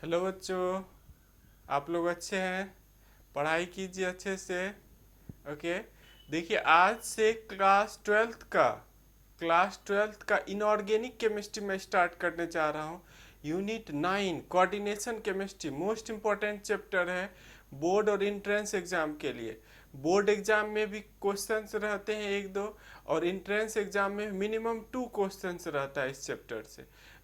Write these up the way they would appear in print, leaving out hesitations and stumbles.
Hello बच्चों, आप लोग अच्छे हैं? पढ़ाई कीजिए अच्छे से। ओके। देखिए, आज से क्लास ट्वेल्थ का इनऑर्गेनिक केमिस्ट्री में स्टार्ट करने जा रहा हूँ। Unit 9 coordination chemistry most important chapter है बोर्ड और इंट्रेंस एग्जाम के लिए। बोर्ड एग्जाम में भी क्वेश्चंस रहते हैं एक दो, और इंट्रेंस एग्जाम में मिनिमम 2 क्वेश्चंस रहता है इस चैप्टर से।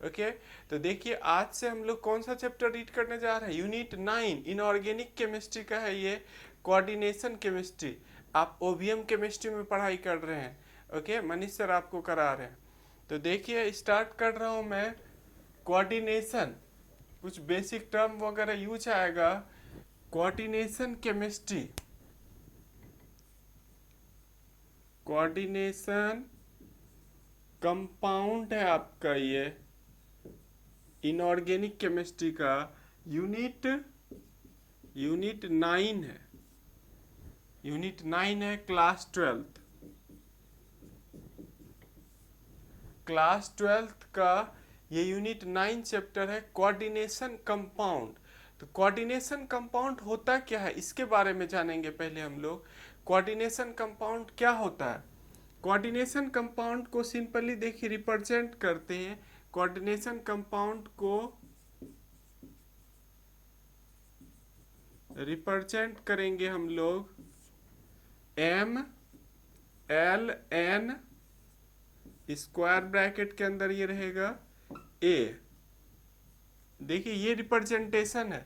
ओके। तो देखिए, आज से हम लोग कौन सा चैप्टर रीड करने जा रहे हैं? यूनिट 9 इनऑर्गेनिक केमिस्ट्री का है ये, कोऑर्डिनेशन केमिस्ट्री। आप ओवीएम केमिस्ट्री में पढ़ाई कर रहे हैं। ओके, मनीष सर आपको करा रहे हैं। तो देखिए, स्टार्ट कर रहा हूँ मैं। कोऑर्डिनेशन, कुछ बेसिक टर्म वगैरह यूज आएगा। कोऑर्डिनेशन केमिस्ट्री, कोऑर्डिनेशन कंपाउंड है आपका ये इनऑर्गेनिक केमिस्ट्री का। यूनिट यूनिट 9 है। यूनिट 9 है क्लास ट्वेल्थ का। ये यूनिट 9 चैप्टर है कोऑर्डिनेशन कंपाउंड। तो कोऑर्डिनेशन कंपाउंड होता क्या है, इसके बारे में जानेंगे पहले हम लोग। कोऑर्डिनेशन कंपाउंड क्या होता है? कोऑर्डिनेशन कंपाउंड को सिंपली देखिए रिप्रेजेंट करते हैं। कोऑर्डिनेशन कंपाउंड को रिप्रेजेंट करेंगे हम लोग MLN, स्क्वायर ब्रैकेट के अंदर ये रहेगा A। देखिए, ये रिप्रेजेंटेशन है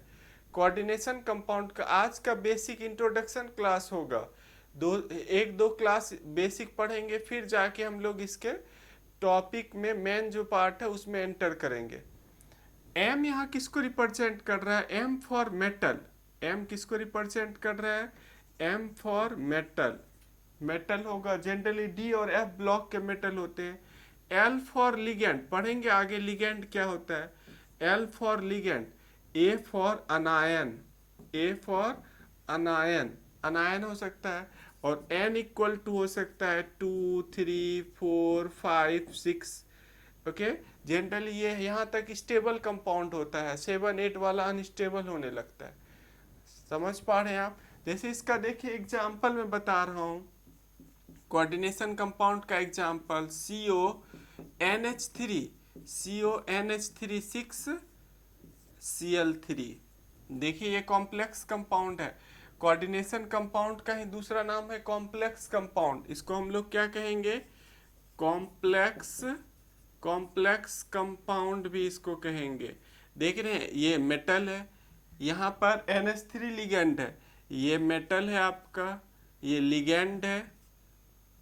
कोऑर्डिनेशन कंपाउंड का। आज का बेसिक इंट्रोडक्शन क्लास होगा, एक दो क्लास बेसिक पढ़ेंगे, फिर जाके हम लोग इसके टॉपिक में मेन जो पार्ट है उसमें एंटर करेंगे। एम यहाँ किसको रिप्रेजेंट कर रहा है? M for metal. एम किसको रिप्रेजेंट कर रहा है? M for metal. मेटल होगा, जनरली डी और एफ ब्लॉक के मेटल होते हैं। एल फॉर लिगेंड, पढ़ेंगे आगे लिगेंड क्या होता है। L for ligand. A for अनायन, A for अनायन, अनायन हो सकता है। और एन इक्वल टू हो सकता है 2, 3, 4, 5, 6। ओके। जनरली ये यहाँ तक स्टेबल कंपाउंड होता है, 7, 8 वाला अनस्टेबल होने लगता है। समझ पा रहे हैं आप? जैसे इसका देखिए एग्जाम्पल मैं बता रहा हूँ। कोऑर्डिनेशन कंपाउंड का एग्जाम्पल CONH3, CONH3 6Cl3। देखिए, ये कॉम्प्लेक्स कंपाउंड है। कोऑर्डिनेशन कंपाउंड का ही दूसरा नाम है कॉम्प्लेक्स कंपाउंड। इसको हम लोग क्या कहेंगे? कॉम्प्लेक्स कॉम्प्लेक्स कंपाउंड भी इसको कहेंगे। देख रहे हैं, ये मेटल है, यहाँ पर NH3 लिगेंड है, ये मेटल है आपका, ये लिगेंड है,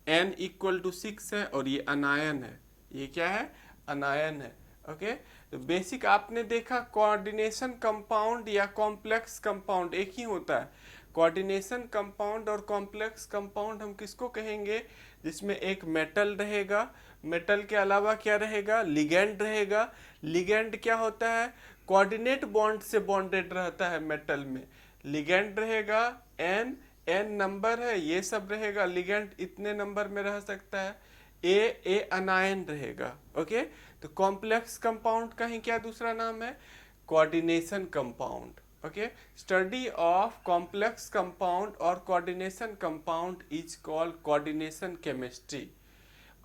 N इक्वल टू 6 है, और ये अनायन है। ये क्या है? अनायन है। ओके। तो बेसिक आपने देखा, कोऑर्डिनेशन कंपाउंड या कॉम्प्लेक्स कंपाउंड एक ही होता है। कोऑर्डिनेशन कंपाउंड और कॉम्प्लेक्स कंपाउंड हम किसको कहेंगे? जिसमें एक मेटल रहेगा, मेटल के अलावा क्या रहेगा? लिगेंड रहेगा। लिगेंड क्या होता है? कोऑर्डिनेट बॉन्ड से बॉन्डेड रहता है मेटल में। लिगेंड रहेगा, एन नंबर है, ये सब रहेगा। लिगेंड इतने नंबर में रह सकता है। ए अनायन रहेगा। ओके। तो कॉम्प्लेक्स कंपाउंड का ही क्या दूसरा नाम है? Coordination compound. Okay. Study of complex compound और coordination compound is called coordination chemistry.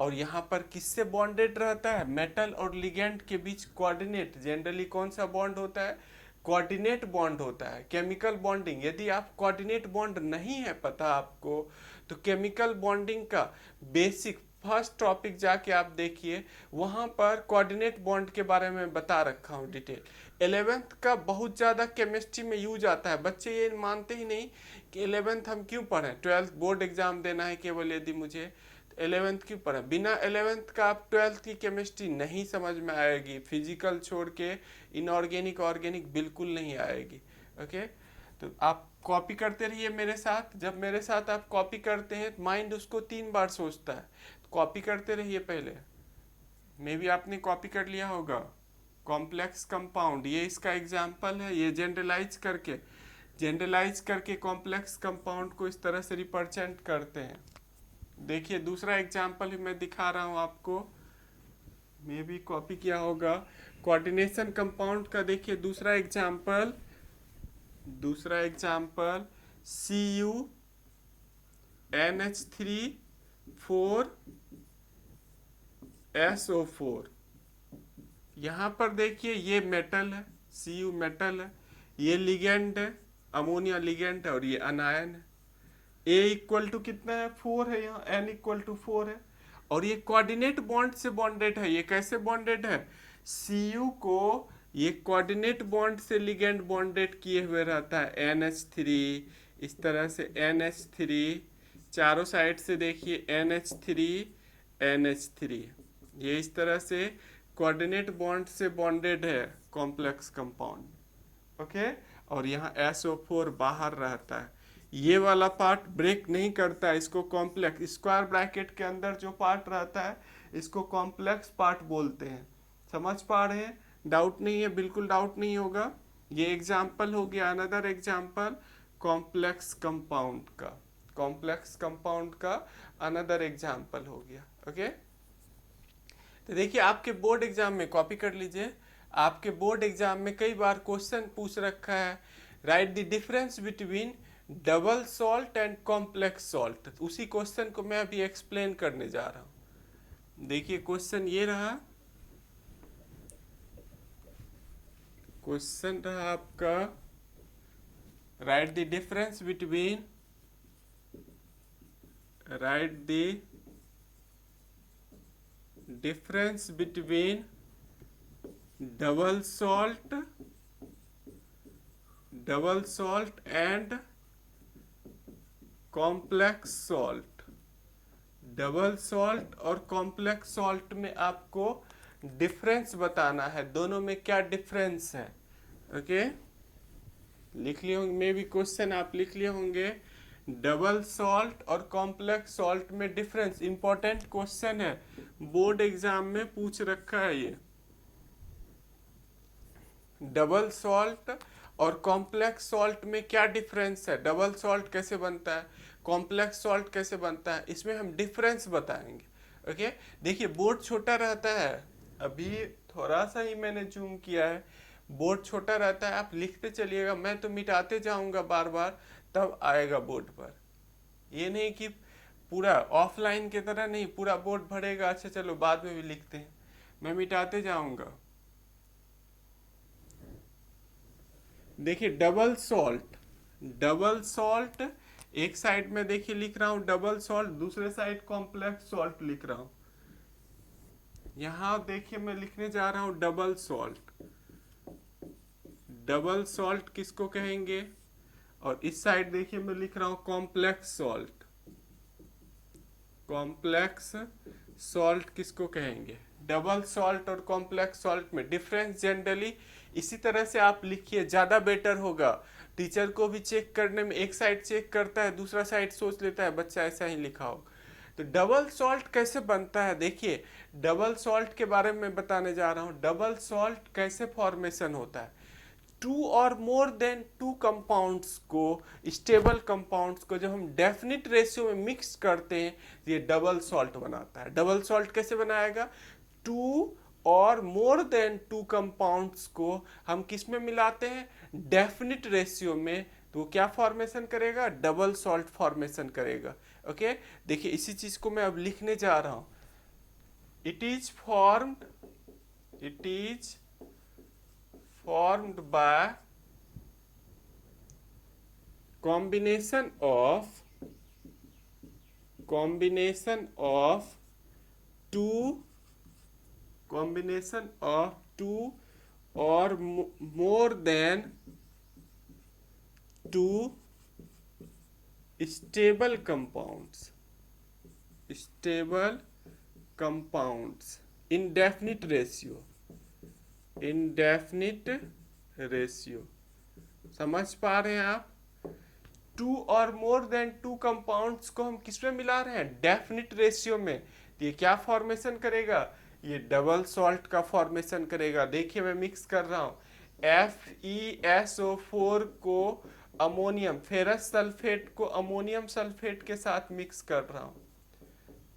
और यहाँ पर किससे बॉन्डेड रहता है? मेटल और लिगेंड के बीच कोऑर्डिनेट, जनरली कौन सा बॉन्ड होता है? कोऑर्डिनेट बॉन्ड होता है, केमिकल बॉन्डिंग। यदि आप कोऑर्डिनेट बॉन्ड नहीं है पता आपको, तो केमिकल बॉन्डिंग का बेसिक फर्स्ट टॉपिक जाके आप देखिए, वहाँ पर कोऑर्डिनेट बॉन्ड के बारे में बता रखा हूँ डिटेल। 11th का बहुत ज़्यादा केमिस्ट्री में यूज आता है। बच्चे ये मानते ही नहीं कि 11th हम क्यों पढ़ें, 12th बोर्ड एग्जाम देना है केवल यदि मुझे, 11th क्यों पढ़ें? बिना 11th का आप 12th की केमिस्ट्री नहीं समझ में आएगी। फिजिकल छोड़ के इनऑर्गेनिक ऑर्गेनिक बिल्कुल नहीं आएगी। ओके। तो आप कॉपी करते रहिए मेरे साथ। जब मेरे साथ आप कॉपी करते हैं, माइंड उसको 3 बार सोचता है। तो कॉपी करते रहिए पहले। मे भी आपने कॉपी कर लिया होगा। कॉम्प्लेक्स कंपाउंड, ये इसका एग्जाम्पल है। ये जनरलाइज करके कॉम्प्लेक्स कंपाउंड को इस तरह से रिप्रेजेंट करते हैं। देखिए, दूसरा एग्जाम्पल मैं दिखा रहा हूँ आपको, मे भी कॉपी किया होगा। कोऑर्डिनेशन कंपाउंड का देखिए दूसरा एग्जाम्पल CuNH3 4SO4। यहाँ पर देखिए ये मेटल है, Cu मेटल है, ये लिगेंड है, अमोनिया लिगेंड है और ये अनायन है। A इक्वल टू कितना है 4 है, यहाँ N इक्वल टू 4 है और ये कोऑर्डिनेट बॉन्ड से बॉन्डेड है। ये कैसे बॉन्डेड है? Cu को ये कोऑर्डिनेट बॉन्ड से लिगेंड बॉन्डेड किए हुए रहता है NH3, इस तरह से NH3 चारों साइड से देखिए NH3 ये इस तरह से कोऑर्डिनेट बॉन्ड से बॉन्डेड है कॉम्प्लेक्स कंपाउंड। ओके, और यहाँ SO4 बाहर रहता है। ये वाला पार्ट ब्रेक नहीं करता है, इसको कॉम्प्लेक्स स्क्वायर ब्रैकेट के अंदर जो पार्ट रहता है इसको कॉम्प्लेक्स पार्ट बोलते हैं। समझ पा रहे हैं? डाउट नहीं है, बिल्कुल डाउट नहीं होगा। ये एग्जाम्पल हो गया, अनदर एग्जाम्पल कॉम्प्लेक्स कंपाउंड का अनदर एग्जाम्पल हो गया। ओके, तो देखिए आपके बोर्ड एग्जाम में कॉपी कर लीजिए। आपके बोर्ड एग्जाम में कई बार क्वेश्चन पूछ रखा है, right the difference between double salt and complex salt. उसी क्वेश्चन को मैं अभी एक्सप्लेन करने जा रहा हूं। देखिए क्वेश्चन ये रहा, क्वेश्चन रहा आपका, right the difference between double salt and complex salt. Double salt और कॉम्प्लेक्स सॉल्ट में आपको डिफरेंस बताना है, दोनों में क्या डिफरेंस है। ओके, लिख लिए होंगे, मे भी क्वेश्चन आप लिख लिए होंगे। डबल सॉल्ट और कॉम्प्लेक्स सॉल्ट में डिफरेंस, इंपॉर्टेंट क्वेश्चन है, बोर्ड एग्जाम में पूछ रखा है ये। डबल सॉल्ट और कॉम्प्लेक्स सॉल्ट में क्या डिफरेंस है, डबल सॉल्ट कैसे बनता है, कॉम्प्लेक्स सॉल्ट कैसे बनता है, इसमें हम डिफरेंस बताएंगे। ओके, देखिए बोर्ड छोटा रहता है, अभी थोड़ा सा ही मैंने जूम किया है, बोर्ड छोटा रहता है, आप लिखते चलिएगा, मैं तो मिटाते जाऊंगा बार बार, तब आएगा बोर्ड पर। ये नहीं कि पूरा ऑफलाइन की तरह नहीं पूरा बोर्ड भरेगा, अच्छा चलो बाद में भी लिखते हैं, मैं मिटाते जाऊंगा। देखिए डबल सॉल्ट एक साइड में देखिए लिख रहा हूं डबल सॉल्ट, दूसरे साइड कॉम्प्लेक्स सॉल्ट लिख रहा हूं। यहां देखिए मैं लिखने जा रहा हूं डबल सॉल्ट किसको कहेंगे, और इस साइड देखिए मैं लिख रहा हूं कॉम्प्लेक्स सॉल्ट किसको कहेंगे। डबल सॉल्ट और कॉम्प्लेक्स सॉल्ट में डिफरेंस जनरली इसी तरह से आप लिखिए, ज्यादा बेटर होगा। टीचर को भी चेक करने में, एक साइड चेक करता है दूसरा साइड सोच लेता है बच्चा ऐसा ही लिखा हो। तो डबल सॉल्ट कैसे बनता है, देखिए डबल सॉल्ट के बारे में बताने जा रहा हूं। डबल सॉल्ट कैसे फॉर्मेशन होता है, टू और मोर देन टू कंपाउंड्स को, स्टेबल कंपाउंड्स को जब हम डेफिनिट रेशियो में मिक्स करते हैं ये डबल सॉल्ट बनाता है। डबल सॉल्ट कैसे बनाएगा, टू और मोर देन टू कंपाउंड्स को हम किस में मिलाते हैं, डेफिनिट रेशियो में, तो क्या फॉर्मेशन करेगा, डबल सॉल्ट फॉर्मेशन करेगा। ओके, देखिए इसी चीज को मैं अब लिखने जा रहा हूं। It is formed by combination of two or more than two stable compounds in definite ratio. समझ पा रहे हैं आप, टू और मोर देन टू कंपाउंड्स को हम किस में मिला रहे हैं, डेफिनिट रेशियो में। तो ये क्या फॉर्मेशन करेगा, ये डबल सॉल्ट का फॉर्मेशन करेगा। देखिए मैं मिक्स कर रहा हूं, FeSO4 को अमोनियम फेरस सल्फेट को अमोनियम सल्फेट के साथ मिक्स कर रहा हूं,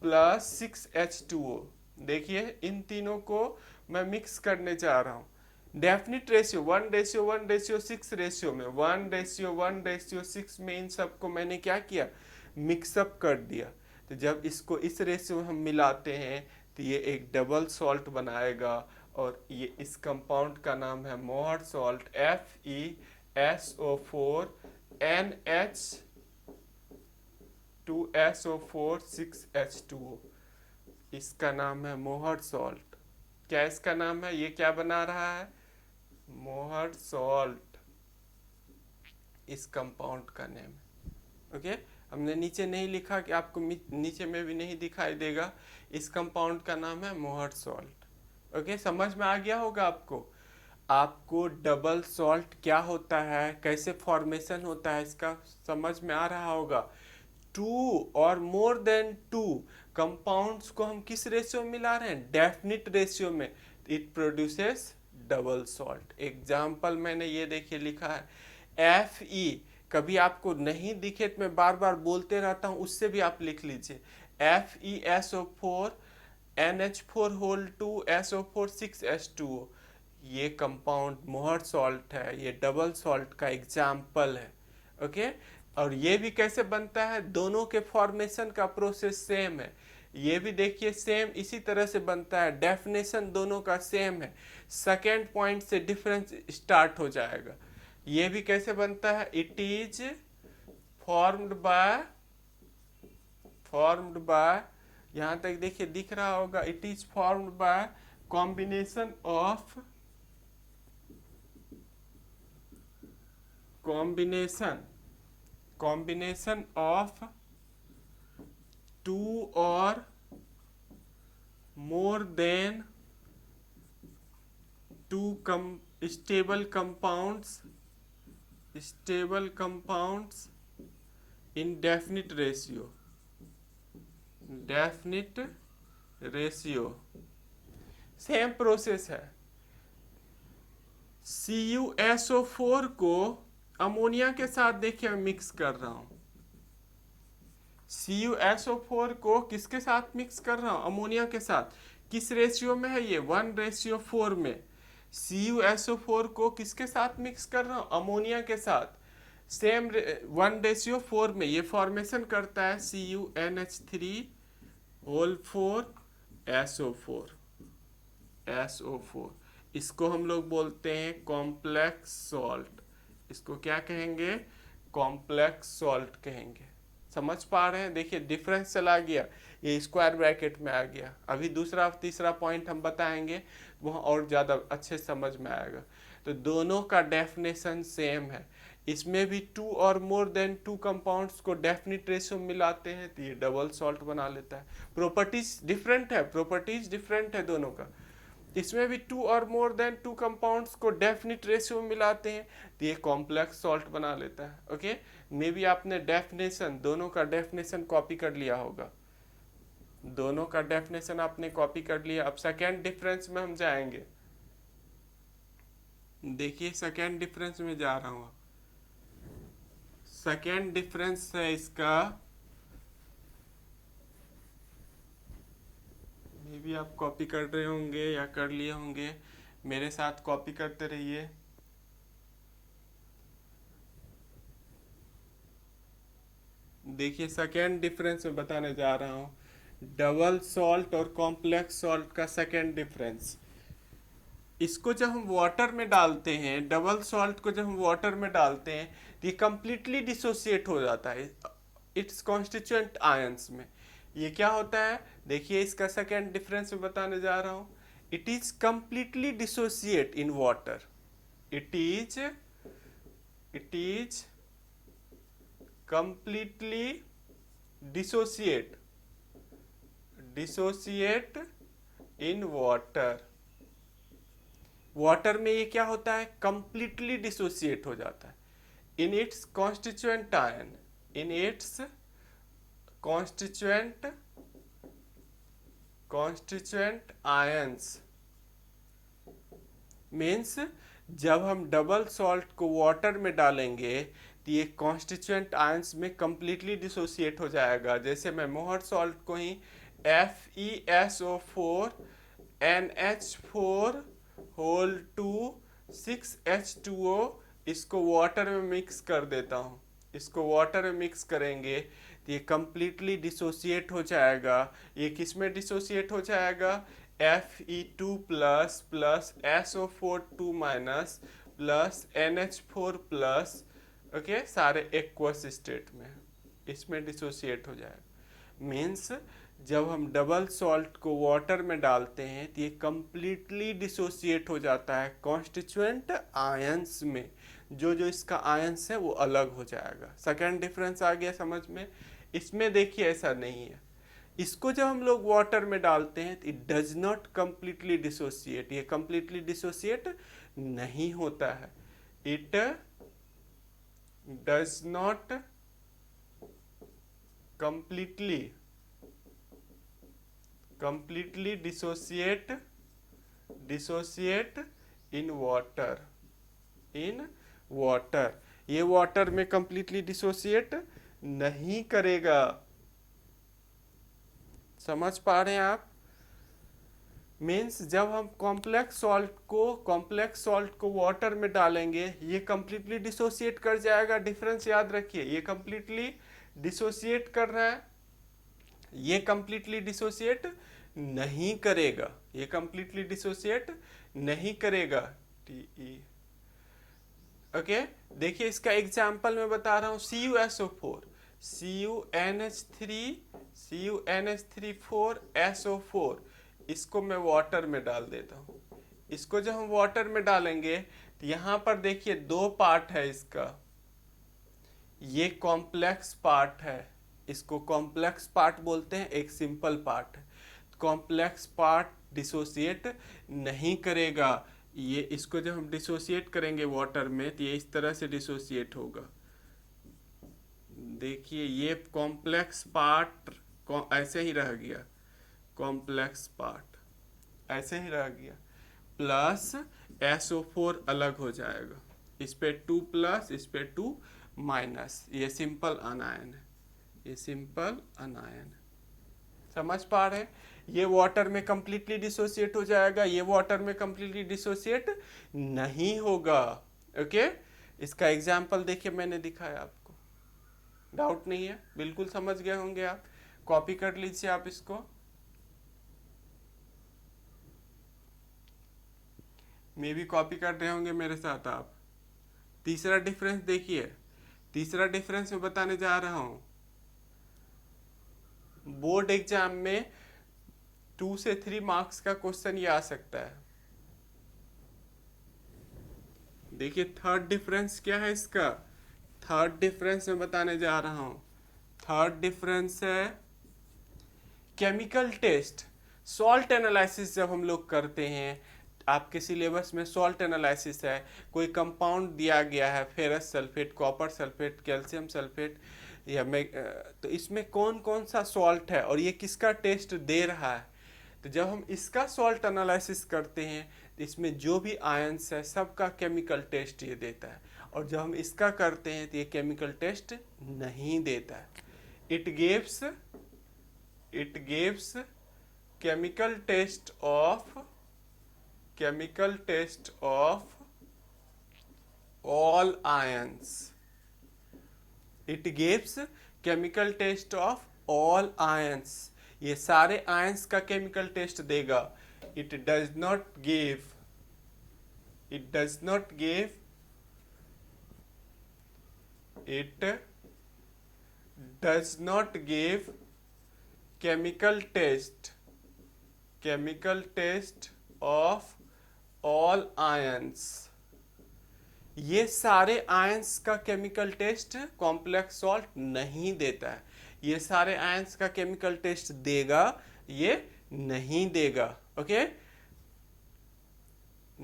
प्लस 6H2O। देखिए इन तीनों को मैं मिक्स करने जा रहा हूँ। डेफिनिट रेशियो 1:1:6 रेशियो में 1:1:6 में इन सबको मैंने क्या किया, मिक्सअप कर दिया। तो जब इसको इस रेशियो में हम मिलाते हैं तो ये एक डबल सॉल्ट बनाएगा, और ये इस कंपाउंड का नाम है मोहर सॉल्ट, FeSO4 NH2SO4 6H2O। इसका नाम है मोहर सॉल्ट। क्या इसका नाम है, ये क्या बना रहा है, मोहर सॉल्ट, इस कंपाउंड का नेम है। ओके, हमने नीचे नहीं लिखा कि आपको नीचे में भी नहीं दिखाई देगा, इस कंपाउंड का नाम है मोहर सॉल्ट। ओके, समझ में आ गया होगा आपको। आपको डबल सॉल्ट क्या होता है, कैसे फॉर्मेशन होता है, इसका समझ में आ रहा होगा। 2 और मोर देन 2 कंपाउंड्स को हम किस रेशियो में मिला रहे हैं, डेफिनिट रेशियो में, it produces double salt. Example मैंने ये देखिए लिखा है Fe, कभी आपको नहीं दिखे तो मैं बार बार बोलते रहता हूँ, उससे भी आप लिख लीजिए FeSO4 NH4 6H2O। ये कंपाउंड मोहर सॉल्ट है, ये डबल सॉल्ट का एग्जाम्पल है। ओके, और ये भी कैसे बनता है, दोनों के फॉर्मेशन का प्रोसेस सेम है। ये भी देखिए सेम इसी तरह से बनता है, डेफिनेशन दोनों का सेम है, सेकेंड पॉइंट से डिफरेंस स्टार्ट हो जाएगा। ये भी कैसे बनता है, इट इज फॉर्म्ड बाय, यहां तक देखिए दिख रहा होगा, it is formed by combination of 2 और more than 2 stable compounds in definite ratio। Same process है। CuSO4 को अमोनिया के साथ देखिए मैं मिक्स कर रहा हूं। CuSO4 को किसके साथ मिक्स कर रहा हूं, अमोनिया के साथ। किस रेशियो में है ये, 1:4 में। CuSO4 को किसके साथ मिक्स कर रहा हूं, अमोनिया के साथ। सेम 1:4 में ये फॉर्मेशन करता है CuNH3 इसको हम लोग बोलते हैं कॉम्प्लेक्स सॉल्ट। इसको क्या कहेंगे, कॉम्प्लेक्स सॉल्ट कहेंगे। समझ पा रहे हैं, देखिए डिफरेंस चला गया, ये स्क्वायर ब्रैकेट में आ गया। अभी दूसरा तीसरा पॉइंट हम बताएंगे, वह और ज़्यादा अच्छे समझ में आएगा। तो दोनों का डेफिनेशन सेम है। इसमें भी 2 और मोर देन 2 कंपाउंड्स को डेफिनिट रेशियो में मिलाते हैं तो ये डबल सॉल्ट बना लेता है। प्रॉपर्टीज डिफरेंट है दोनों का। इसमें भी 2 और मोर देन 2 कंपाउंड्स को डेफिनिट रेशियो में मिलाते हैं तो ये कॉम्प्लेक्स सॉल्ट बना लेता है। ओके, मे भी आपने डेफिनेशन, दोनों का डेफिनेशन कॉपी कर लिया होगा, दोनों का डेफिनेशन आपने कॉपी कर लिया। अब सेकेंड डिफरेंस में हम जाएंगे। देखिए सेकेंड डिफरेंस में जा रहा हूँ। सेकेंड डिफरेंस है इसका, मे भी आप कॉपी कर रहे होंगे या कर लिए होंगे, मेरे साथ कॉपी करते रहिए। देखिए सेकेंड डिफरेंस में बताने जा रहा हूँ, डबल सॉल्ट और कॉम्प्लेक्स सॉल्ट का सेकेंड डिफरेंस। इसको जब हम वाटर में डालते हैं, डबल सॉल्ट को जब हम वाटर में डालते हैं तो ये कंप्लीटली डिसोसिएट हो जाता है इट्स कॉन्स्टिट्यूएंट आयंस में। ये क्या होता है, देखिए इसका सेकेंड डिफरेंस में बताने जा रहा हूँ। It is completely dissociate in water, it is completely dissociate in water में ये क्या होता है, completely dissociate हो जाता है in its constituent ions। Means जब हम डबल सॉल्ट को वाटर में डालेंगे तो ये कॉन्स्टिट्यूएंट आयंस में कंप्लीटली डिसोसिएट हो जाएगा। जैसे मैं मोहर सॉल्ट को ही FeSO4 NH4 होल 2 6H2O, इसको वाटर में मिक्स कर देता हूँ। इसको वाटर में मिक्स करेंगे तो ये कंप्लीटली डिसोसिएट हो जाएगा। ये किस में डिसोसिएट हो जाएगा? Fe2 plus plus SO4 2 minus plus NH4 plus, okay, सारे एक्वस स्टेट में इसमें डिसोसिएट हो जाएगा। मीन्स जब हम डबल सॉल्ट को वाटर में डालते हैं तो ये कंप्लीटली डिसोसिएट हो जाता है कॉन्स्टिट्यूएंट आयंस में। जो जो इसका आयंस है वो अलग हो जाएगा। सेकेंड डिफरेंस आ गया समझ में। इसमें देखिए ऐसा नहीं है। इसको जब हम लोग वाटर में डालते हैं तो it does not completely dissociate, ये कंप्लीटली डिसोसिएट नहीं होता है। It does not completely dissociate in water। ये वाटर में कंप्लीटली डिसोसिएट नहीं करेगा। समझ पा रहे हैं आप? मीन्स जब हम कॉम्प्लेक्स सॉल्ट को वाटर में डालेंगे ये कंप्लीटली डिसोसिएट कर जाएगा। डिफरेंस याद रखिए, ये कंप्लीटली डिसोसिएट कर रहा है, ये कंप्लीटली डिसोसिएट नहीं करेगा। ये कंप्लीटली डिसोसिएट नहीं करेगा। TE, okay. देखिए इसका एग्जांपल मैं बता रहा हूँ। CuSO4, CuNH3 SO4, इसको मैं वाटर में डाल देता हूँ। इसको जब हम वाटर में डालेंगे तो यहाँ पर देखिए दो पार्ट है इसका। ये कॉम्प्लेक्स पार्ट है, इसको कॉम्प्लेक्स पार्ट बोलते हैं, एक सिंपल पार्ट है। कॉम्प्लेक्स पार्ट डिसोसिएट नहीं करेगा। ये इसको जब हम डिसोसिएट करेंगे वाटर में तो ये इस तरह से डिसोसिएट होगा। देखिए ये कॉम्प्लेक्स पार्ट ऐसे ही रह गया, कॉम्प्लेक्स पार्ट ऐसे ही रह गया, प्लस SO4 अलग हो जाएगा। इस पे 2 प्लस, इस पे 2 माइनस। ये सिंपल अनायन है, ये सिंपल अनायन है। समझ पा रहे हैं? ये वाटर में कंप्लीटली डिसोसिएट हो जाएगा, ये वाटर में कंप्लीटली डिसोसिएट नहीं होगा। ओके, इसका एग्जाम्पल देखिए मैंने दिखाया आपको। डाउट नहीं है? बिल्कुल समझ गए होंगे आप। कॉपी कर लीजिए आप इसको। मे भी कॉपी कर रहे होंगे मेरे साथ आप। तीसरा डिफरेंस देखिए, तीसरा डिफरेंस मैं बताने जा रहा हूं। बोर्ड एग्जाम में 2 से 3 मार्क्स का क्वेश्चन ये आ सकता है। देखिए थर्ड डिफरेंस क्या है इसका। थर्ड डिफरेंस मैं बताने जा रहा हूं। थर्ड डिफरेंस है केमिकल टेस्ट। सॉल्ट एनालिसिस जब हम लोग करते हैं, आपके सिलेबस में सॉल्ट एनालिसिस है, कोई कंपाउंड दिया गया है, ferrous sulphate, copper sulphate, calcium sulphate, या तो इसमें कौन कौन सा सॉल्ट है और ये किसका टेस्ट दे रहा है। तो जब हम इसका सॉल्ट एनालिसिस करते हैं तो इसमें जो भी आयंस है सबका केमिकल टेस्ट ये देता है, और जब हम इसका करते हैं तो ये केमिकल टेस्ट नहीं देता है। It gives chemical test of all ions. It gives chemical test of all ions. ये सारे आयंस का केमिकल टेस्ट देगा। It does not give chemical test of all ions। ये सारे आयंस का केमिकल टेस्ट कॉम्प्लेक्स सॉल्ट नहीं देता है। ये सारे आयंस का केमिकल टेस्ट देगा, ये नहीं देगा। ओके,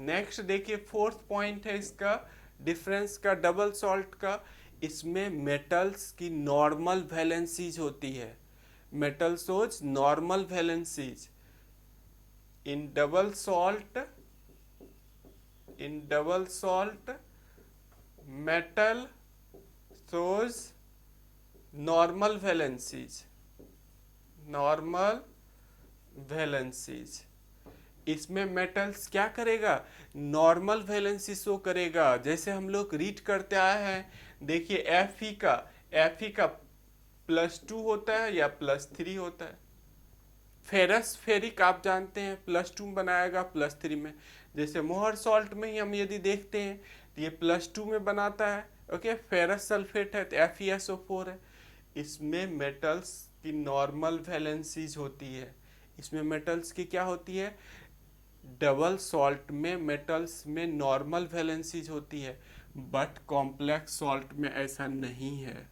नेक्स्ट देखिए फोर्थ पॉइंट है इसका डिफरेंस का डबल सॉल्ट का। इसमें मेटल्स की नॉर्मल वैलेंसीज होती है। Metal shows normal valencies. In double salt metal shows normal valencies। इसमें मेटल्स क्या करेगा, नॉर्मल वैलेंसी शो करेगा। जैसे हम लोग रीड करते आए हैं, देखिए एफ ई का +2 होता है या +3 होता है। फेरस फेरिक आप जानते हैं +2 बनाएगा +3 में। जैसे मोहर सॉल्ट में ही हम यदि देखते हैं तो ये +2 में बनाता है। ओके, फेरस सल्फेट है तो FeSO4 है। इसमें मेटल्स की नॉर्मल वैलेंसीज होती है। इसमें मेटल्स की क्या होती है, डबल सॉल्ट में मेटल्स में नॉर्मल वैलेंसीज होती है, बट कॉम्प्लेक्स सॉल्ट में ऐसा नहीं है।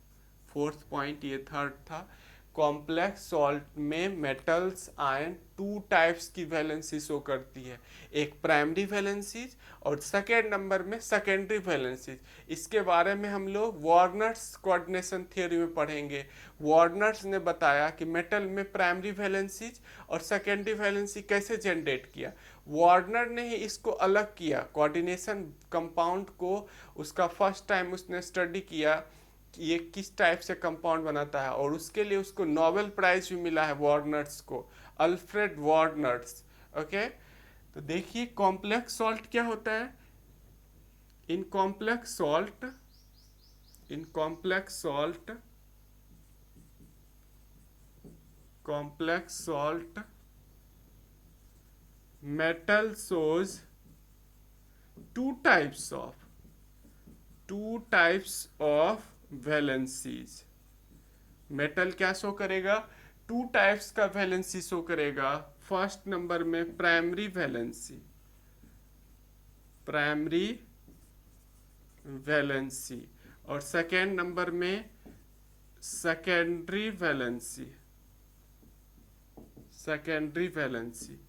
फोर्थ पॉइंट ये थर्ड था। कॉम्प्लेक्स सॉल्ट में मेटल्स आयन 2 टाइप्स की वैलेंसी शो करती है, एक प्राइमरी वैलेंसीज और सेकेंड नंबर में सेकेंडरी वैलेंसीज। इसके बारे में हम लोग वार्नर्स कोऑर्डिनेशन थ्योरी में पढ़ेंगे। वार्नर्स ने बताया कि मेटल में प्राइमरी वैलेंसीज और सेकेंडरी वैलेंसी कैसे जनरेट किया। वार्नर ने ही इसको अलग किया, कोऑर्डिनेशन कंपाउंड को उसका फर्स्ट टाइम उसने स्टडी किया कि ये किस टाइप से कंपाउंड बनाता है, और उसके लिए उसको नोबेल प्राइज भी मिला है वार्नर्स को, अल्फ्रेड वार्नर्स। ओके, तो देखिए कॉम्प्लेक्स सॉल्ट क्या होता है। In complex salt metal shows two types of valencies। Metal क्या शो करेगा, 2 टाइप्स का वैलेंसी शो करेगा। फर्स्ट नंबर में प्राइमरी वैलेंसी और सेकेंड नंबर में सेकेंडरी वैलेंसी।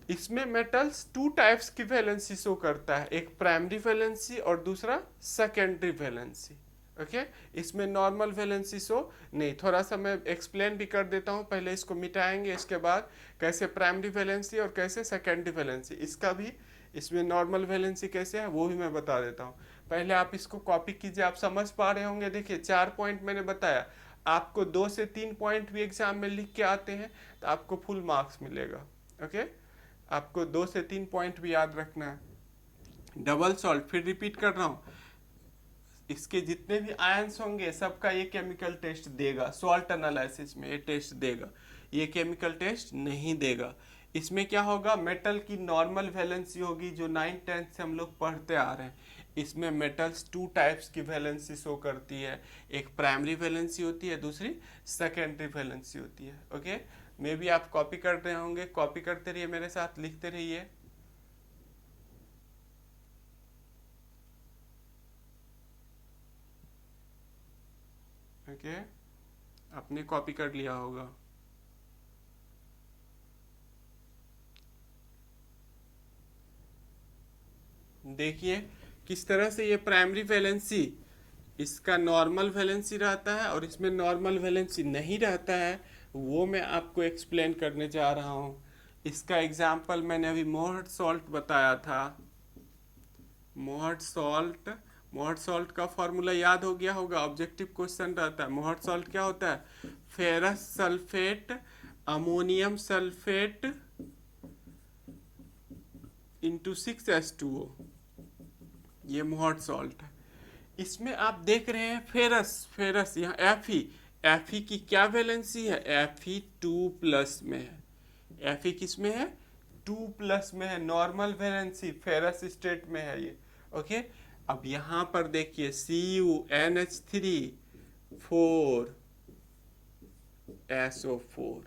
इसमें मेटल्स 2 टाइप्स की वैलेंसी शो करता है, एक प्राइमरी वैलेंसी और दूसरा सेकेंडरी वैलेंसी। ओके, इसमें नॉर्मल वैलेंसी शो नहीं। थोड़ा सा मैं एक्सप्लेन भी कर देता हूँ, पहले इसको मिटाएंगे, इसके बाद कैसे प्राइमरी वैलेंसी और कैसे सेकेंडरी वैलेंसी, इसका भी इसमें नॉर्मल वैलेंसी कैसे है वो भी मैं बता देता हूँ। पहले आप इसको कॉपी कीजिए, आप समझ पा रहे होंगे। देखिए 4 पॉइंट मैंने बताया, आपको 2 से 3 पॉइंट भी एग्जाम में लिख के आते हैं तो आपको फुल मार्क्स मिलेगा। ओके, आपको 2 से 3 पॉइंट भी याद रखना है। डबल सॉल्ट, फिर रिपीट कर रहा हूँ, इसके जितने भी आयंस होंगे सबका ये केमिकल टेस्ट देगा। सॉल्ट एनालिसिस में ये टेस्ट देगा, ये केमिकल टेस्ट नहीं देगा। इसमें क्या होगा, मेटल की नॉर्मल वैलेंसी होगी जो 9th 10th से हम लोग पढ़ते आ रहे हैं। इसमें मेटल्स 2 टाइप्स की वैलेंसी शो करती है, एक प्राइमरी वैलेंसी होती है, दूसरी सेकेंडरी वैलेंसी होती है। ओके, मे भी आप कॉपी कर रहे होंगे, कॉपी करते रहिए, मेरे साथ लिखते रहिए। ओके, आपने कॉपी कर लिया होगा। देखिए किस तरह से ये प्राइमरी वैलेंसी, इसका नॉर्मल वैलेंसी रहता है और इसमें नॉर्मल वैलेंसी नहीं रहता है, वो मैं आपको एक्सप्लेन करने जा रहा हूँ। इसका एग्जाम्पल मैंने अभी मोहर्ट सॉल्ट बताया था। मोहर्ट सॉल्ट का फॉर्मूला याद हो गया होगा, ऑब्जेक्टिव क्वेश्चन रहता है। मोहर्ट सॉल्ट क्या होता है, ferrous sulphate ammonium sulphate into 6H2O, ये मोहर्ट सॉल्ट है। इसमें आप देख रहे हैं फेरस यहाँ Fe की क्या वैलेंसी है, Fe 2+ में है। Fe किस में है, 2+ में है, नॉर्मल वैलेंसी फेरस स्टेट में है ये। ओके, अब यहाँ पर देखिए CuNH3 4SO4,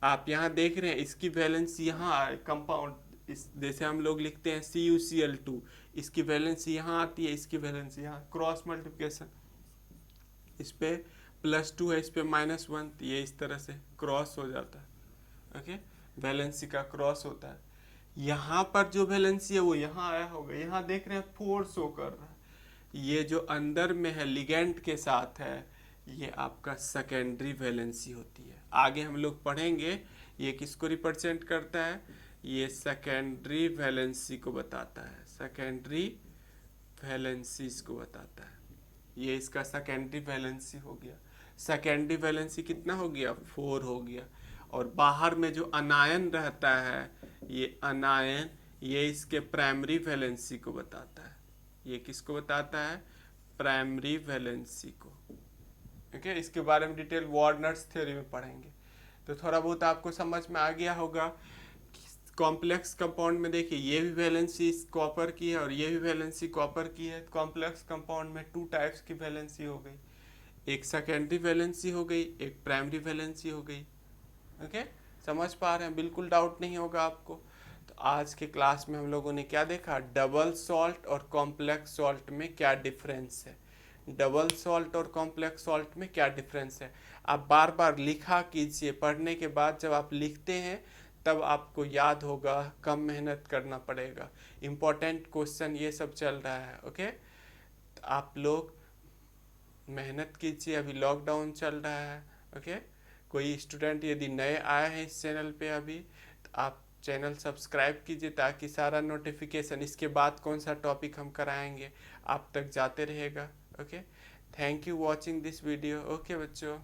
आप यहाँ देख रहे हैं इसकी वैलेंसी यहाँ कंपाउंड, इस जैसे हम लोग लिखते हैं CuCl2, इसकी वैलेंसी यहाँ आती है, इसकी वैलेंसी यहाँ, क्रॉस मल्टीप्लिकेशन, इस पे +2 है, इस पे -1, ये इस तरह से क्रॉस हो जाता है। ओके, वैलेंसी का क्रॉस होता है। यहाँ पर जो वैलेंसी है वो यहाँ आया होगा, यहाँ देख रहे हैं 4 शो कर रहा है। ये जो अंदर में है लिगेंड के साथ है, ये आपका सेकेंडरी वैलेंसी होती है। आगे हम लोग पढ़ेंगे ये किसको रिप्रेजेंट करता है, ये सेकेंडरी वैलेंसी को बताता है, सेकेंडरी वैलेंसीज को बताता है। ये इसका सेकेंडरी वैलेंसी हो गया। सेकेंडरी वैलेंसी कितना हो गया, 4 हो गया। और बाहर में जो अनायन रहता है, ये अनायन, ये इसके प्राइमरी वैलेंसी को बताता है। ये किसको बताता है? प्राइमरी वैलेंसी को। ओके, इसके बारे में डिटेल वार्नर्स थ्योरी में पढ़ेंगे। तो थोड़ा बहुत आपको समझ में आ गया होगा। कॉम्प्लेक्स कंपाउंड में देखिए, ये भी वैलेंसी कॉपर की है और ये भी वैलेंसी कॉपर की है। कॉम्प्लेक्स कंपाउंड में 2 टाइप्स की वैलेंसी हो गई, एक सेकेंडरी वैलेंसी हो गई, एक प्राइमरी वैलेंसी हो गई। ओके, समझ पा रहे हैं? बिल्कुल डाउट नहीं होगा आपको। तो आज के क्लास में हम लोगों ने क्या देखा? डबल सॉल्ट और कॉम्प्लेक्स सॉल्ट में क्या डिफरेंस है। डबल सॉल्ट और कॉम्प्लेक्स सॉल्ट में क्या डिफरेंस है। आप बार बार लिखा कीजिए, पढ़ने के बाद जब आप लिखते हैं तब आपको याद होगा, कम मेहनत करना पड़ेगा। इम्पोर्टेंट क्वेश्चन ये सब चल रहा है। ओके, तो आप लोग मेहनत कीजिए, अभी लॉकडाउन चल रहा है। ओके, कोई स्टूडेंट यदि नए आए हैं इस चैनल पे अभी, तो आप चैनल सब्सक्राइब कीजिए ताकि सारा नोटिफिकेशन, इसके बाद कौन सा टॉपिक हम कराएंगे, आप तक जाते रहेगा। Okay, thank you watching this video. Okay बच्चों।